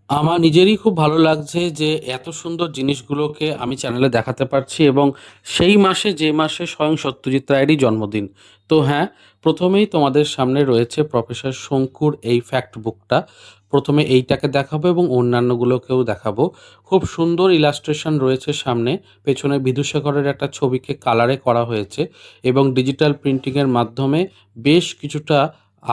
আমার নিজেরই খুব ভালো লাগছে যে এত সুন্দর জিনিসগুলোকে আমি চ্যানেলে দেখাতে পারছি এবং সেই মাসে যে মাসে স্বয়ং সত্যজিৎ রায়েরই জন্মদিন। তো হ্যাঁ, প্রথমেই তোমাদের সামনে রয়েছে প্রফেসর শঙ্কুর এই ফ্যাক্ট বুকটা। প্রথমে এইটাকে দেখাবো এবং অন্যান্যগুলোকেও দেখাবো। খুব সুন্দর ইলাস্ট্রেশন রয়েছে সামনে। পেছনে বিদুশেখরের একটা ছবিকে কালারে করা হয়েছে এবং ডিজিটাল প্রিন্টিংয়ের মাধ্যমে বেশ কিছুটা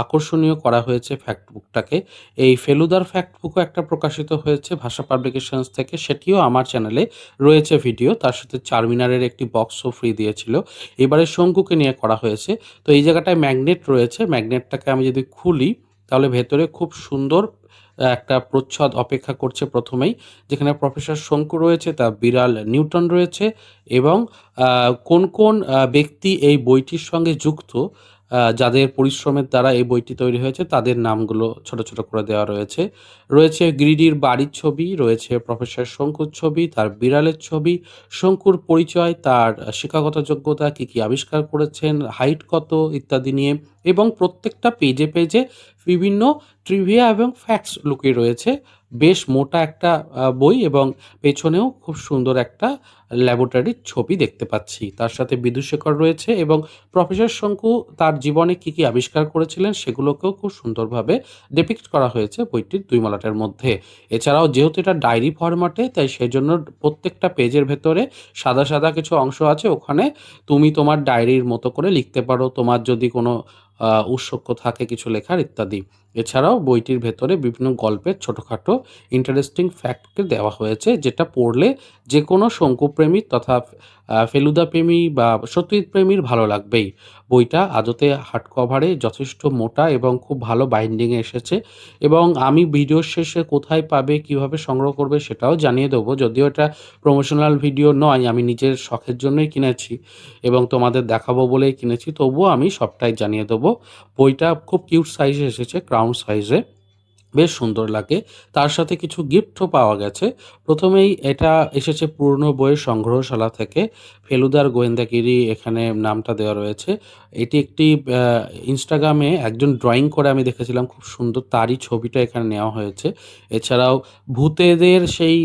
আকর্ষণীয় করা হয়েছে ফ্যাক্ট বুকটাকে। এই ফেলুদার ফ্যাক্ট বুকও একটা প্রকাশিত হয়েছে ভাষা পাবলিকেশনস থেকে, সেটিও আমার চ্যানেলে রয়েছে ভিডিও। তার সাথে চারমিনারের একটি বক্সও ফ্রি দিয়েছিল। এবারে শঙ্কুকে নিয়ে করা হয়েছে। তো এই জায়গাটায় ম্যাগনেট রয়েছে, ম্যাগনেটটাকে আমি যদি খুলি তাহলে ভেতরে খুব সুন্দর একটা প্রচ্ছদ অপেক্ষা করছে প্রথমেই, যেখানে প্রফেসর শঙ্কু রয়েছে, তার বিড়াল নিউটন রয়েছে এবং কোন কোন ব্যক্তি এই বইটির সঙ্গে যুক্ত, যাদের পরিশ্রমের দ্বারা এই বইটি তৈরি হয়েছে তাদের নামগুলো ছোট ছোট করে দেওয়া রয়েছে। রয়েছে গিরিডির বাড়ির ছবি, রয়েছে প্রফেসর শঙ্কুর ছবি, তার বিড়ালের ছবি, শঙ্কুর পরিচয়, তার শিক্ষাগত যোগ্যতা, কী কী আবিষ্কার করেছেন, হাইট কত ইত্যাদি নিয়ে, এবং প্রত্যেকটা পেজে পেজে বিভিন্ন ট্রিভিয়া এবং ফ্যাক্টস লুকিয়ে রয়েছে। বেশ মোটা একটা বই এবং পেছনেও খুব সুন্দর একটা ল্যাবরেটরির ছবি দেখতে পাচ্ছি। তার সাথে বিদুশেখর রয়েছে এবং প্রফেসর শঙ্কু তার জীবনে কী কী আবিষ্কার করেছিলেন সেগুলোকেও খুব সুন্দরভাবে ডিপিক্ট করা হয়েছে বইটির ২ মলাটের মধ্যে। এছাড়াও যেহেতু এটা ডায়েরি ফরম্যাটে, তাই সেজন্য প্রত্যেকটা পেজের ভেতরে সাদা সাদা কিছু অংশ আছে, ওখানে তুমি তোমার ডায়েরির মতো করে লিখতে পারো, তোমার যদি কোনো উৎসুক থাকে কিছু লেখার ইত্যাদি। এছাড়াও বইটির ভেতরে বিভিন্ন গল্পের ছোটোখাটো ইন্টারেস্টিং ফ্যাক্টকে দেওয়া হয়েছে, যেটা পড়লে যে কোনো শঙ্কুপ্রেমী তথা ফেলুদা প্রেমী বা সত্যজিৎ প্রেমীর ভালো লাগবেই। বইটা আদতে হার্ড কভারে যথেষ্ট মোটা এবং খুব ভালো বাইন্ডিংয়ে এসেছে এবং আমি ভিডিওর শেষে কোথায় পাবে, কিভাবে সংগ্রহ করবে সেটাও জানিয়ে দেবো। যদিও এটা প্রমোশনাল ভিডিও নয়, আমি নিজের শখের জন্যই কিনেছি এবং তোমাদের দেখাবো বলেই কিনেছি, তবুও আমি সবটাই জানিয়ে দেবো। বইটা খুব কিউট সাইজে এসেছে, ক্রাউন সাইজে, বেশ সুন্দর লাগে। তার সাথে কিছু গিফটও পাওয়া গেছে। প্রথমেই এটা এসেছে পুরনো বইয়ের সংগ্রহশালা থেকে। ফেলুদার গোয়েন্দাগিরি এখানে নামটা দেওয়া রয়েছে। এটি একটি ইনস্টাগ্রামে একজন ড্রয়িং করে আমি দেখেছিলাম, খুব সুন্দর, তারই ছবিটা এখানে নেওয়া হয়েছে। এছাড়াও ভূতেদের সেই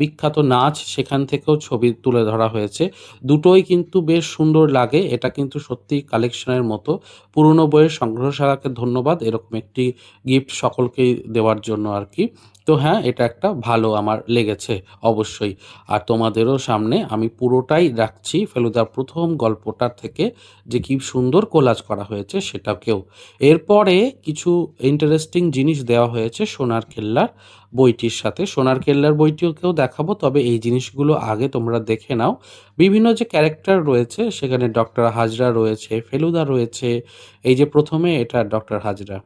বিখ্যাত নাচ, সেখান থেকেও ছবি তুলে ধরা হয়েছে। দুটোই কিন্তু বেশ সুন্দর লাগে। এটা কিন্তু সত্যিই কালেকশনের মতো। পুরনো বইয়ের সংগ্রহশালাকে ধন্যবাদ এরকম একটি গিফট সকলকেই দেওয়ার জন্য আর কি। তো হ্যাঁ, এটা একটা ভালো আমার লেগেছে অবশ্যই। আর তোমাদেরও সামনে আমি পুরোটাই রাখছি ফেলুদার প্রথম গল্পটার থেকে, যে কি সুন্দর কোলাজ করা হয়েছে সেটাকেও। এরপরে কিছু ইন্টারেস্টিং জিনিস দেওয়া হয়েছে সোনার কেল্লার বইটির সাথে। সোনার কেল্লার বইটিকেও দেখাবো, তবে এই জিনিসগুলো আগে তোমরা দেখে নাও। বিভিন্ন যে ক্যারেক্টার রয়েছে সেখানে ডক্টর হাজরা রয়েছে, ফেলুদা রয়েছে। এই যে প্রথমে এটা ডক্টর হাজরা,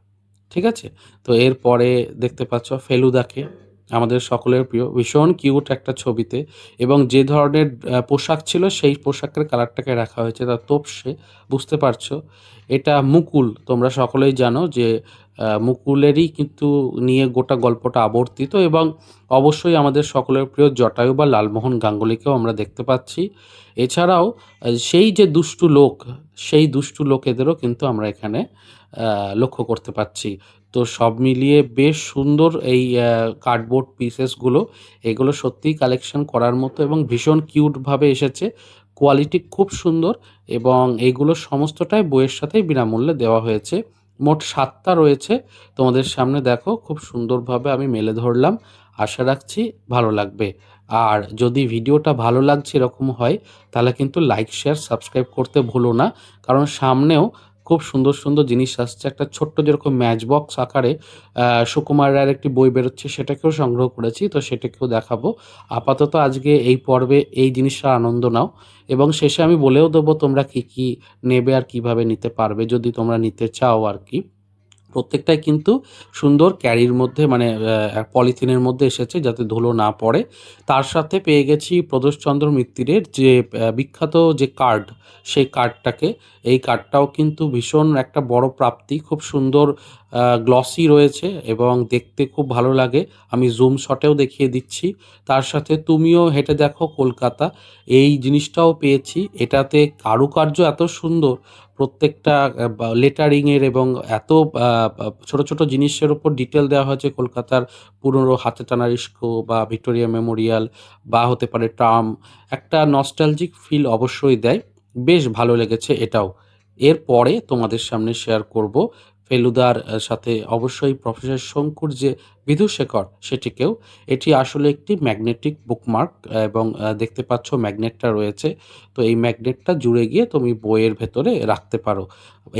ঠিক আছে? তো এরপরে দেখতে পাচ্ছ ফেলুদাকে, আমাদের সকলের প্রিয়, ভীষণ কিউট একটা ছবিতে, এবং যে ধরনের পোশাক ছিল সেই পোশাকের কালারটাকে রাখা হয়েছে তার তোপসে, বুঝতে পারছো? এটা মুকুল, তোমরা সকলেই জানো যে মুকুলেরই কিন্তু নিয়ে গোটা গল্পটা আবর্তিত, এবং অবশ্যই আমাদের সকলের প্রিয় জটায়ু বা লালমোহন গাঙ্গুলিকেও আমরা দেখতে পাচ্ছি। এছাড়াও সেই যে দুষ্টু লোক, সেই দুষ্টু লোকেদেরও কিন্তু আমরা এখানে লক্ষ্য করতে পারছি। তো সব মিলিয়ে বেশ সুন্দর এই কার্ডবোর্ড পিসেসগুলো। এগুলো সত্যিই কালেকশন করার মতো এবং ভীষণ কিউটভাবে এসেছে। কোয়ালিটি খুব সুন্দর এবং এইগুলো সমস্তটাই বইয়ের সাথেই বিনামূল্যে দেওয়া হয়েছে। মোট ৭ টা রয়েছে। তোমাদের সামনে দেখো খুব সুন্দরভাবে আমি মেলে ধরলাম। আশা রাখছি ভালো লাগবে। আর যদি ভিডিওটা ভালো লাগছে এরকম হয়, তাহলে কিন্তু লাইক, শেয়ার, সাবস্ক্রাইব করতে ভুলো না। কারণ সামনেও খুব সুন্দর সুন্দর জিনিস আসছে। একটা ছোট্ট যেরকম ম্যাচ বক্স আকারে সুকুমার রায়ের একটি বই বেরোচ্ছে, সেটাকেও সংগ্রহ করেছি, তো সেটাকেও দেখাবো। আপাতত আজকে এই পর্বে এই জিনিসটার আনন্দ নাও এবং শেষে আমি বলেও দেবো তোমরা কী কী নেবে আর কিভাবে নিতে পারবে যদি তোমরা নিতে চাও আর কি। প্রত্যেকটাই কিন্তু সুন্দর ক্যারির মধ্যে, মানে পলিথিনের মধ্যে এসেছে যাতে ধুলো না পড়ে। তার সাথে পেয়ে গেছি প্রদোষচন্দ্র মিত্তিরের যে বিখ্যাত যে কার্ড, সেই কার্ডটাকে। এই কার্ডটাও কিন্তু ভীষণ একটা বড় প্রাপ্তি, খুব সুন্দর গ্লসি রয়েছে এবং দেখতে খুব ভালো লাগে। আমি জুম শটেও দেখিয়ে দিচ্ছি। তার সাথে তুমিও হেঁটে দেখো কলকাতা, এই জিনিসটাও পেয়েছি। এটাতে কারুকার্য এত সুন্দর, প্রত্যেকটা লেটারিংয়ের এবং এত ছোট ছোট জিনিসের উপর ডিটেল দেওয়া হয়েছে কলকাতার পুরনো হাতে টানা ইস্কো বা ভিক্টোরিয়া মেমোরিয়াল বা হতে পারে ট্রাম, একটা নস্টালজিক ফিল অবশ্যই দেয়। বেশ ভালো লেগেছে এটাও। এরপরে তোমাদের সামনে শেয়ার করব ফেলুদার সাথে অবশ্যই প্রফেসর শঙ্কুর যে বিদুশেখর সেটিকেও। এটি আসলে একটি ম্যাগনেটিক বুকমার্ক এবং দেখতে পাচ্ছ ম্যাগনেটটা রয়েছে। তো এই ম্যাগনেটটা জুড়ে গিয়ে তুমি বইয়ের ভেতরে রাখতে পারো।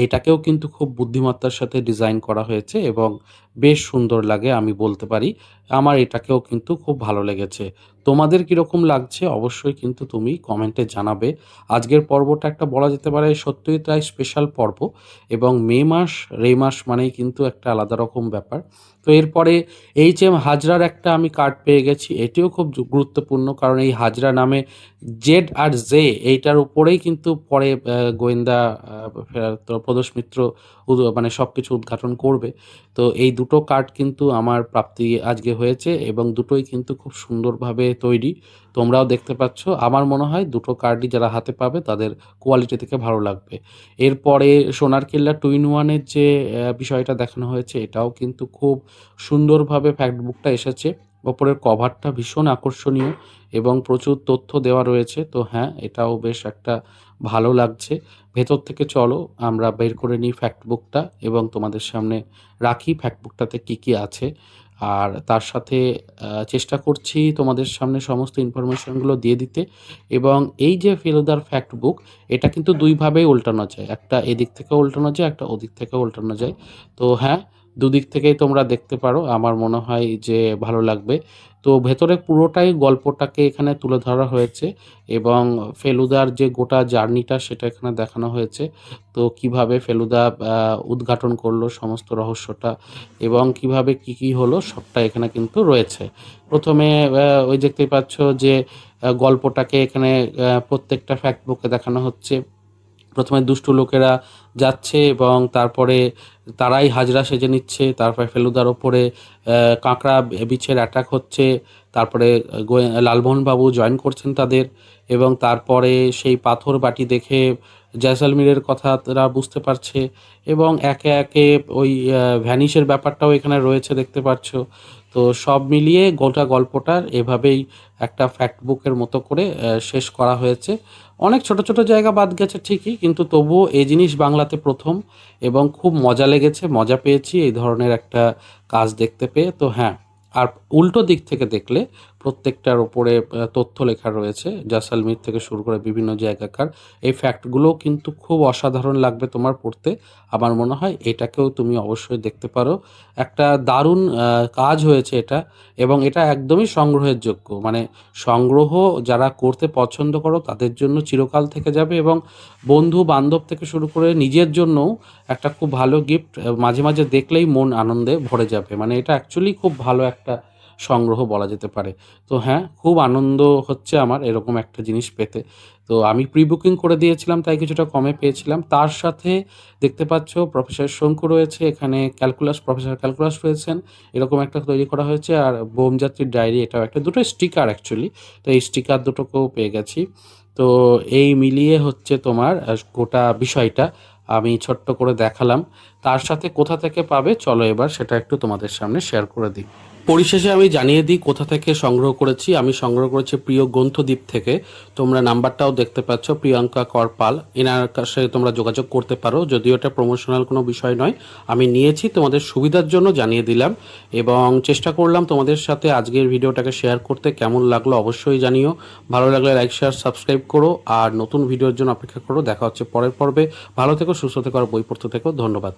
এটাকেও কিন্তু খুব বুদ্ধিমত্তার সাথে ডিজাইন করা হয়েছে এবং বেশ সুন্দর লাগে আমি বলতে পারি। আমার এটাকেও কিন্তু খুব ভালো লেগেছে। তোমাদের কীরকম লাগছে অবশ্যই কিন্তু তুমি কমেন্টে জানাবে। আজকের পর্বটা একটা বলা যেতে পারে সত্যিই তাই স্পেশাল পর্ব এবং মে মাস মানেই কিন্তু একটা আলাদা রকম ব্যাপার। তো এরপরে এইচ.এম. হাজরার একটা আমি কার্ড পেয়ে গেছি। এটিও খুব গুরুত্বপূর্ণ, কারণ এই হাজরা নামে জেড আর জে এইটার উপরেই কিন্তু পরে গোয়েন্দা প্রদোষ মিত্র মানে সব কিছু উদ্ঘাটন করবে। তো এই দুটো কার্ড কিন্তু আমার প্রাপ্তি আজকে হয়েছে এবং দুটোই কিন্তু খুব সুন্দরভাবে তৈরি। তোমরাও দেখতে পাচ্ছ। আমার মনে হয় দুটো কার্ডই যারা হাতে পাবে তাদের কোয়ালিটি থেকে ভালো লাগবে। এরপরে সোনার কেল্লা 2 in 1 এর যে বিষয়টা দেখানো হয়েছে এটাও কিন্তু খুব সুন্দরভাবে ফ্যাক্ট বুকটা এসেছে। ওপরের কভারটা ভীষণ আকর্ষণীয় এবং প্রচুর তথ্য দেওয়া রয়েছে। তো হ্যাঁ, এটাও বেশ একটা ভালো লাগছে। ভেতর থেকে চলো আমরা বের করে নিই ফ্যাক্ট বুকটা এবং তোমাদের সামনে রাখি ফ্যাক্ট বুকটাতে কী কী আছে। আর তার সাথে চেষ্টা করছি তোমাদের সামনে সমস্ত ইনফরমেশনগুলো দিয়ে দিতে। এবং এই যে ফেলুদার ফ্যাক্ট বুক, এটা কিন্তু দুইভাবেই উল্টানো যায়। একটা এদিক থেকেও উল্টানো যায়, একটা ওদিক থেকেও উল্টানো যায়। তো হ্যাঁ, দুদিক থেকেই তোমরা দেখতে পারো। আমার মনে হয় যে ভালো লাগবে। তো ভেতরে পুরোটাই গল্পটাকে এখানে তুলে ধরা হয়েছে এবং ফেলুদার যে গোটা জার্নিটা সেটা এখানে দেখানো হয়েছে। তো কিভাবে ফেলুদা উদ্ঘাটন করলো সমস্ত রহস্যটা এবং কিভাবে কি হলো সবটা এখানে কিন্তু রয়েছে। প্রথমে ওই দেখতেই পাচ্ছ যে গল্পটাকে এখানে প্রত্যেকটা ফ্যাক্ট বুকে দেখানো হচ্ছে। প্রথমে দুষ্টু লোকেরা যাচ্ছে এবং তারপরে তারাই হাজরা সেজে নিচ্ছে। তারপরে ফেলুদার ওপরে কাঁকড়া বিছের অ্যাটাক হচ্ছে। তারপরে লালমোহনবাবু জয়েন করছেন তাদের এবং তারপরে সেই পাথর বাটি দেখে জয়সলমীরের কথা তারা বুঝতে পারছে এবং একে একে ওই ভ্যানিশের ব্যাপারটাও এখানে রয়েছে দেখতে পাচ্ছ। তো সব মিলিয়ে গোটা গল্পটার এভাবেই একটা ফ্যাক্ট বুকের মতো করে শেষ করা হয়েছে। অনেক ছোট ছোট জায়গা বাদ গেছে ঠিকই, কিন্তু তবুও এই জিনিস বাংলাতে প্রথম এবং খুব মজা লেগেছে, মজা পেয়েছি এই ধরনের একটা কাজ দেখতে পেয়ে। তো হ্যাঁ, আর উল্টো দিক থেকে দেখলে প্রত্যেকটার ওপরে তথ্য লেখা রয়েছে জয়সলমীর থেকে শুরু করে বিভিন্ন জায়গাকার। এই ফ্যাক্টগুলোও কিন্তু খুব অসাধারণ লাগবে তোমার পড়তে। আমার মনে হয় এটাকেও তুমি অবশ্যই দেখতে পারো। একটা দারুণ কাজ হয়েছে এটা এবং এটা একদমই সংগ্রহের যোগ্য। মানে সংগ্রহ যারা করতে পছন্দ করো তাদের জন্য চিরকাল থেকে যাবে এবং বন্ধু বান্ধব থেকে শুরু করে নিজের জন্যও একটা খুব ভালো গিফট। মাঝে মাঝে দেখলেই মন আনন্দে ভরে যাবে। মানে এটা অ্যাকচুয়ালি খুব ভালো একটা সংগ্রহ বলা যেতে পারে। তো হ্যাঁ, খুব আনন্দ হচ্ছে আমার এরকম একটা জিনিস পেতে। তো আমি প্রি বুকিং করে দিয়েছিলাম তাই কিছুটা কমে পেয়েছিলাম। তার সাথে দেখতে পাচ্ছ প্রফেসর শঙ্কু রয়েছে এখানে, প্রফেসর ক্যালকুলাস রয়েছেন, এরকম একটা তৈরি করা হয়েছে। আর বোমযাত্রীর ডায়েরি এটাও একটা, দুটো স্টিকার অ্যাকচুয়ালি। তো এই স্টিকার দুটোকেও পেয়ে গেছি। তো এই মিলিয়ে হচ্ছে তোমার গোটা বিষয়টা আমি ছোট্ট করে দেখালাম। তার সাথে কোথা থেকে পাবে চলো এবার সেটা একটু তোমাদের সামনে শেয়ার করে দিই। পরিশেষে আমি জানিয়ে দিই কোথা থেকে সংগ্রহ করেছি। আমি সংগ্রহ করেছি প্রিয় গ্রন্থদ্বীপ থেকে। তোমরা নাম্বারটাও দেখতে পাচ্ছ, প্রিয়াঙ্কা করপাল, এনার কাছে তোমরা যোগাযোগ করতে পারো। যদিও এটা প্রমোশনাল কোনো বিষয় নয়, আমি নিয়েছি তোমাদের সুবিধার জন্য জানিয়ে দিলাম এবং চেষ্টা করলাম তোমাদের সাথে আজকের ভিডিওটাকে শেয়ার করতে। কেমন লাগলো অবশ্যই জানিও। ভালো লাগলে লাইক শেয়ার সাবস্ক্রাইব করো আর নতুন ভিডিওর জন্য অপেক্ষা করো। দেখা হচ্ছে পরের পর্বে। ভালো থেকো, সুস্থ থেকো আর বই পড়তে থেকো। ধন্যবাদ।